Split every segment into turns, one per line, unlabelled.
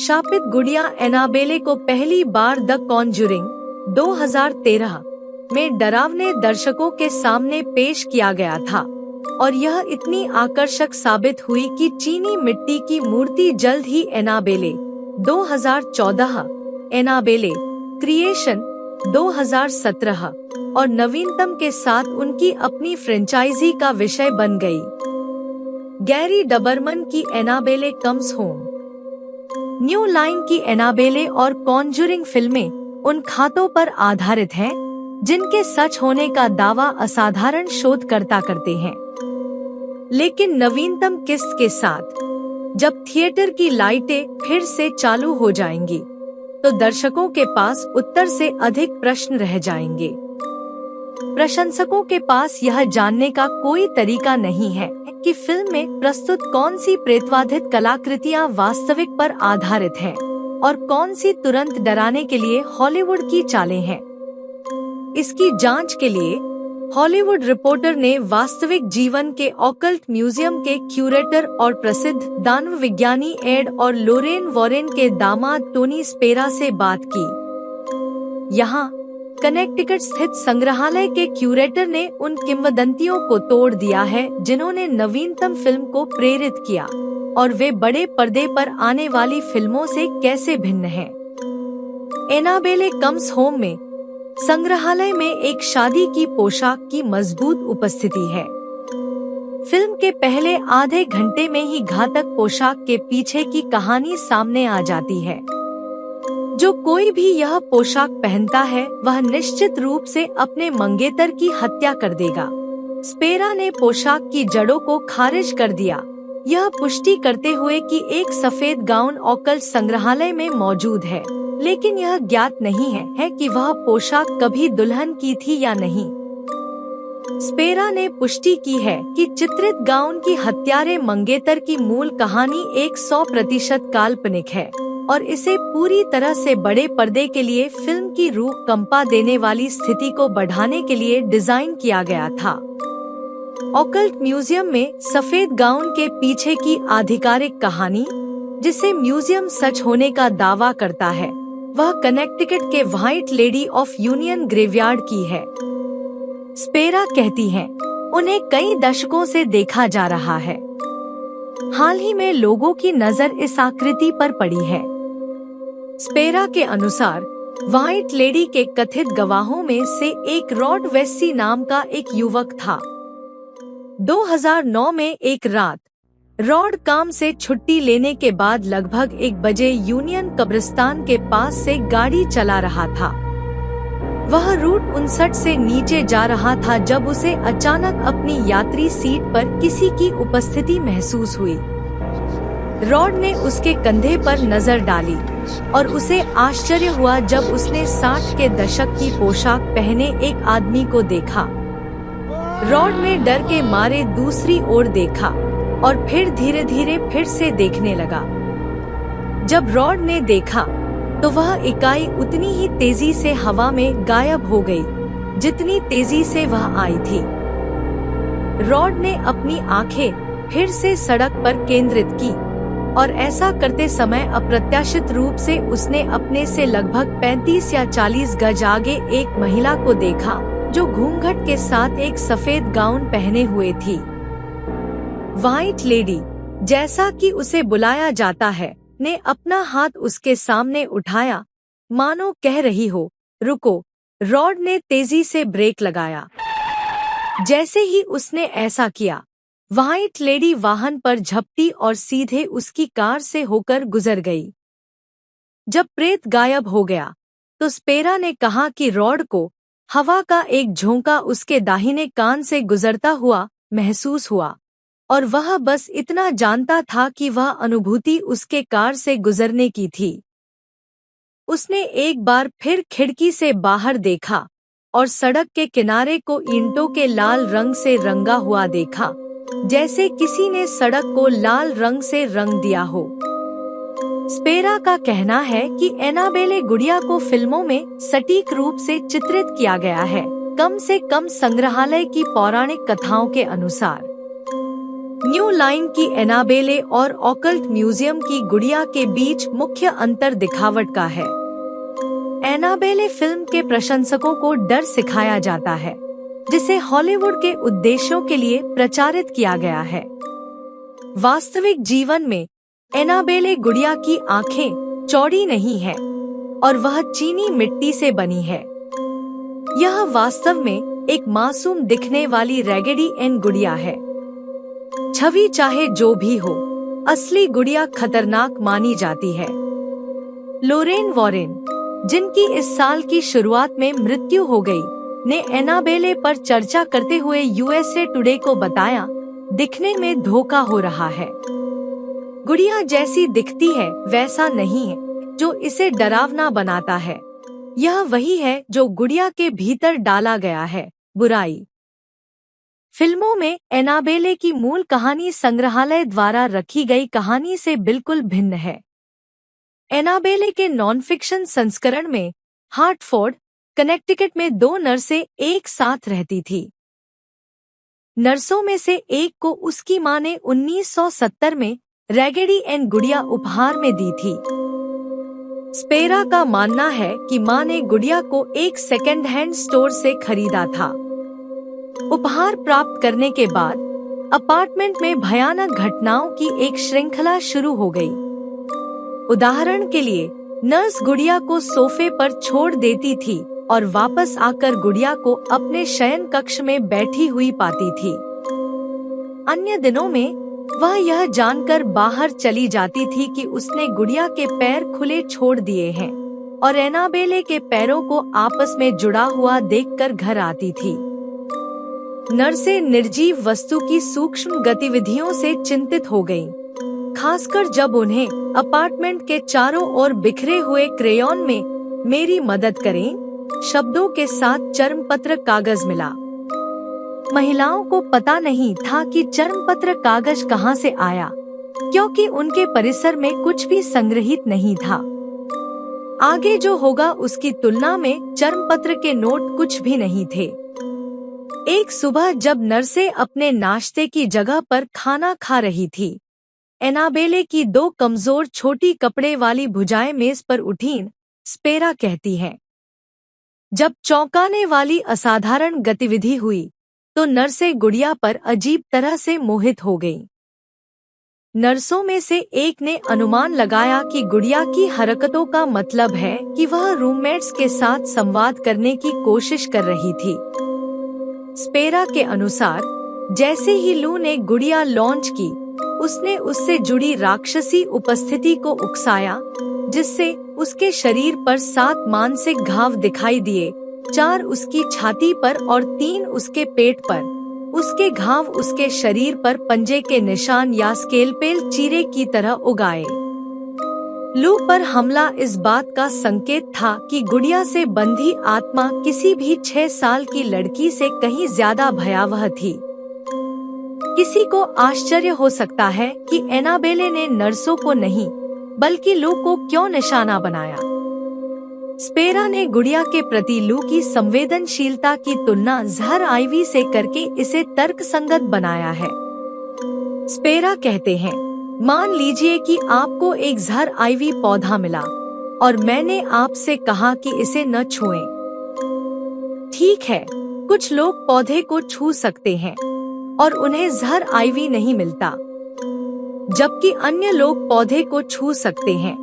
शापित गुड़िया एनाबेले को पहली बार द कॉन्जुरिंग 2013 में डरावने दर्शकों के सामने पेश किया गया था और यह इतनी आकर्षक साबित हुई कि चीनी मिट्टी की मूर्ति जल्द ही एनाबेले 2014, एनाबेले क्रिएशन 2017 और नवीनतम के साथ उनकी अपनी फ्रेंचाइजी का विषय बन गई। गैरी डबरमन की Annabelle comes home, new line की एनाबेले और कॉन्जुरिंग फिल्में उन खातों पर आधारित हैं जिनके सच होने का दावा असाधारण शोधकर्ता करते हैं। लेकिन नवीनतम किस्त के साथ जब थिएटर की लाइटें फिर से चालू हो जाएंगी तो दर्शकों के पास उत्तर से अधिक प्रश्न रह जाएंगे। प्रशंसकों के पास यह जानने का कोई तरीका नहीं है कि फिल्म में प्रस्तुत कौन सी प्रेतवाधित कलाकृतियां वास्तविक पर आधारित हैं और कौन सी तुरंत डराने के लिए हॉलीवुड की चालें हैं। इसकी जांच के लिए हॉलीवुड रिपोर्टर ने वास्तविक जीवन के ऑकल्ट म्यूजियम के क्यूरेटर और प्रसिद्ध दानव विज्ञानी एड और लोरेन वॉरेन के दामाद टोनी स्पेरा से बात की। यहाँ कनेक्टिकट स्थित संग्रहालय के क्यूरेटर ने उन किंवदंतियों को तोड़ दिया है जिन्होंने नवीनतम फिल्म को प्रेरित किया और वे बड़े पर्दे पर आने वाली फिल्मों से कैसे भिन्न हैं। एनाबेले कम्स होम में संग्रहालय में एक शादी की पोशाक की मजबूत उपस्थिति है। फिल्म के पहले आधे घंटे में ही घातक पोशाक के पीछे की कहानी सामने आ जाती है। जो कोई भी यह पोशाक पहनता है वह निश्चित रूप से अपने मंगेतर की हत्या कर देगा। स्पेरा ने पोशाक की जड़ों को खारिज कर दिया, यह पुष्टि करते हुए कि एक सफेद गाउन ऑकल्ट संग्रहालय में मौजूद है, लेकिन यह ज्ञात नहीं है कि वह पोशाक कभी दुल्हन की थी या नहीं। स्पेरा ने पुष्टि की है कि चित्रित गाउन की हत्यारे मंगेतर की मूल कहानी 100% काल्पनिक है और इसे पूरी तरह से बड़े पर्दे के लिए फिल्म की रूह कंपा देने वाली स्थिति को बढ़ाने के लिए डिजाइन किया गया था। ऑकल्ट म्यूजियम में सफेद गाउन के पीछे की आधिकारिक कहानी, जिसे म्यूजियम सच होने का दावा करता है, वह कनेक्टिकट के white lady of union graveyard की है। स्पेरा कहती हैं, उन्हें कई दशकों से देखा जा रहा है। हाल ही में लोगों की नजर इस आकृति पर पड़ी है। स्पेरा के अनुसार व्हाइट लेडी के कथित गवाहों में से एक रॉड वेस्सी नाम का एक युवक था। 2009 में एक रात रॉड काम से छुट्टी लेने के बाद लगभग 1 बजे यूनियन कब्रिस्तान के पास से गाड़ी चला रहा था। वह रूट 59 से नीचे जा रहा था जब उसे अचानक अपनी यात्री सीट पर किसी की उपस्थिति महसूस हुई। रॉड ने उसके कंधे पर नजर डाली और उसे आश्चर्य हुआ जब उसने 60 के दशक की पोशाक पहने एक आदमी को देखा। रॉड ने डर के मारे दूसरी ओर देखा और फिर धीरे धीरे फिर से देखने लगा। जब रॉड ने देखा तो वह इकाई उतनी ही तेजी से हवा में गायब हो गई जितनी तेजी से वह आई थी। रॉड ने अपनी आंखें फिर से सड़क पर केंद्रित की और ऐसा करते समय अप्रत्याशित रूप से उसने अपने से लगभग 35 या 40 गज आगे एक महिला को देखा जो घूंघट के साथ एक सफेद गाउन पहने हुए थी। व्हाइट लेडी, जैसा कि उसे बुलाया जाता है, ने अपना हाथ उसके सामने उठाया, मानो कह रही हो, रुको। रॉड ने तेजी से ब्रेक लगाया। जैसे ही उसने ऐसा किया, व्हाइट लेडी वाहन पर झपटी और सीधे उसकी कार से होकर गुजर गई। जब प्रेत गायब हो गया, तो स्पेरा ने कहा कि रॉड को हवा का एक झोंका उसके दाहिने कान से गुजरता हुआ महसूस हुआ और वह बस इतना जानता था कि वह अनुभूति उसके कार से गुजरने की थी। उसने एक बार फिर खिड़की से बाहर देखा और सड़क के किनारे को ईंटों के लाल रंग से रंगा हुआ देखा, जैसे किसी ने सड़क को लाल रंग से रंग दिया हो। स्पेरा का कहना है कि एनाबेले गुड़िया को फिल्मों में सटीक रूप से चित्रित किया गया है, कम से कम संग्रहालय की पौराणिक कथाओं के अनुसार। न्यू लाइन की एनाबेले और ऑकल्ट म्यूजियम की गुड़िया के बीच मुख्य अंतर दिखावट का है। एनाबेले फिल्म के प्रशंसकों को डर सिखाया जाता है, जिसे हॉलीवुड के उद्देश्यों के लिए प्रचारित किया गया है। वास्तविक जीवन में एनाबेले गुड़िया की आंखें चौड़ी नहीं हैं और वह चीनी मिट्टी से बनी है। यह वास्तव में एक मासूम दिखने वाली रैगेडी एन गुड़िया है। छवि चाहे जो भी हो, असली गुड़िया खतरनाक मानी जाती है। लोरेन वॉरेन, जिनकी इस साल की शुरुआत में मृत्यु हो गई, ने एनाबेले पर चर्चा करते हुए यूएसए टुडे को बताया, दिखने में धोखा हो रहा है। गुड़िया जैसी दिखती है वैसा नहीं है जो इसे डरावना बनाता है। यह वही है जो गुड़िया के भीतर डाला गया है, बुराई। फिल्मों में एनाबेले की मूल कहानी संग्रहालय द्वारा रखी गई कहानी से बिल्कुल भिन्न है। एनाबेले के नॉन फिक्शन संस्करण में हार्टफोर्ड, कनेक्टिकट में 2 नर्सें एक साथ रहती थी। नर्सों में से एक को उसकी मां ने 1970 में रैगेडी एन गुड़िया उपहार में दी थी। स्पेरा का मानना है कि मां ने गुड़िया को एक सेकेंड हैंड स्टोर से खरीदा था। उपहार प्राप्त करने के बाद अपार्टमेंट में भयानक घटनाओं की एक श्रृंखला शुरू हो गई। उदाहरण के लिए, नर्स गुड़िया को सोफे पर छोड़ देती थी और वापस आकर गुड़िया को अपने शयन कक्ष में बैठी हुई पाती थी। अन्य दिनों में वह यह जानकर बाहर चली जाती थी कि उसने गुड़िया के पैर खुले छोड़ दिए हैं और एनाबेले के पैरों को आपस में जुड़ा हुआ देखकर घर आती थी। नर्सें निर्जीव वस्तु की सूक्ष्म गतिविधियों से चिंतित हो गईं, खासकर जब उन्हें अपार्टमेंट के चारों ओर बिखरे हुए क्रेयॉन में मेरी मदद करें शब्दों के साथ चर्मपत्र कागज मिला। महिलाओं को पता नहीं था कि चर्मपत्र कागज कहां से आया, क्योंकि उनके परिसर में कुछ भी संग्रहित नहीं था। आगे जो होगा उसकी तुलना में चर्मपत्र के नोट कुछ भी नहीं थे। एक सुबह जब नर्सें अपने नाश्ते की जगह पर खाना खा रही थी, एनाबेले की 2 कमजोर छोटी कपड़े वाली भुजाएं मेज पर उठीं, स्पेरा कहती है। जब चौंकाने वाली असाधारण गतिविधि हुई तो नर्सें गुड़िया पर अजीब तरह से मोहित हो गईं। नर्सों में से एक ने अनुमान लगाया कि गुड़िया की हरकतों का मतलब है कि वह रूममेट्स के साथ संवाद करने की कोशिश कर रही थी। स्पेरा के अनुसार, जैसे ही लू ने गुड़िया लॉन्च की, उसने उससे जुड़ी राक्षसी उपस्थिति को उकसाया, जिससे उसके शरीर पर 7 मानसिक घाव दिखाई दिए, 4 उसकी छाती पर और 3 उसके पेट पर। उसके घाव उसके शरीर पर पंजे के निशान या स्केलपेल चीरे की तरह उगाए। लू पर हमला इस बात का संकेत था कि गुड़िया से बंधी आत्मा किसी भी 6 साल की लड़की से कहीं ज्यादा भयावह थी। किसी को आश्चर्य हो सकता है कि एनाबेले ने नर्सों को नहीं बल्कि लू को क्यों निशाना बनाया। स्पेरा ने गुड़िया के प्रति लू की संवेदनशीलता की तुलना जहर आईवी से करके इसे तर्कसंगत बनाया है। स्पेरा कहते हैं, मान लीजिए कि आपको एक जहर आईवी पौधा मिला और मैंने आपसे कहा कि इसे न छुएं। ठीक है, कुछ लोग पौधे को छू सकते हैं और उन्हें जहर आईवी नहीं मिलता, जबकि अन्य लोग पौधे को छू सकते हैं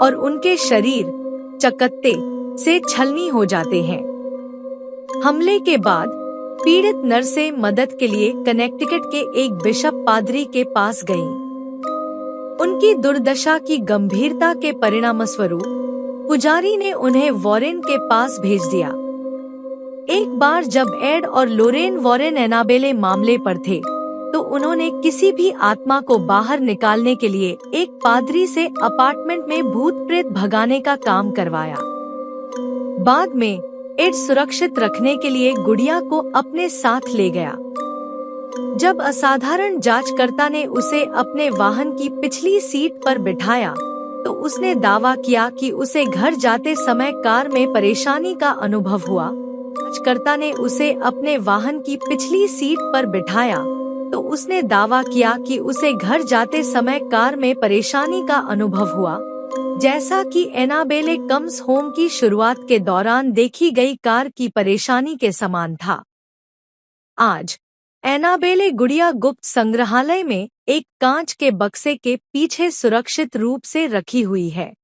और उनके शरीर चकत्ते से छलनी हो जाते हैं। हमले के बाद पीड़ित नर्सें मदद के लिए कनेक्टिकट के एक बिशप पादरी के पास गईं। उनकी दुर्दशा की गंभीरता के परिणामस्वरूप पुजारी ने उन्हें वॉरेन के पास भेज दिया। एक बार जब एड और लोरेन वॉरेन एनाबेले मामले पर थे, तो उन्होंने किसी भी आत्मा को बाहर निकालने के लिए एक पादरी से अपार्टमेंट में भूत प्रेत भगाने का काम करवाया। बाद में एड सुरक्षित रखने के लिए गुड़िया को अपने साथ ले गया। जब असाधारण जांचकर्ता ने उसे अपने वाहन की पिछली सीट पर बिठाया, तो उसने दावा किया कि उसे घर जाते समय कार में परेशानी का अनुभव हुआ। जांचकर्ता ने उसे अपने वाहन की पिछली सीट पर बिठाया तो उसने दावा किया कि उसे घर जाते समय कार में परेशानी का अनुभव हुआ, जैसा कि एनाबेले कम्स होम की शुरुआत के दौरान देखी गई कार की परेशानी के समान था। आज एनाबेले गुड़िया गुप्त संग्रहालय में एक कांच के बक्से के पीछे सुरक्षित रूप से रखी हुई है।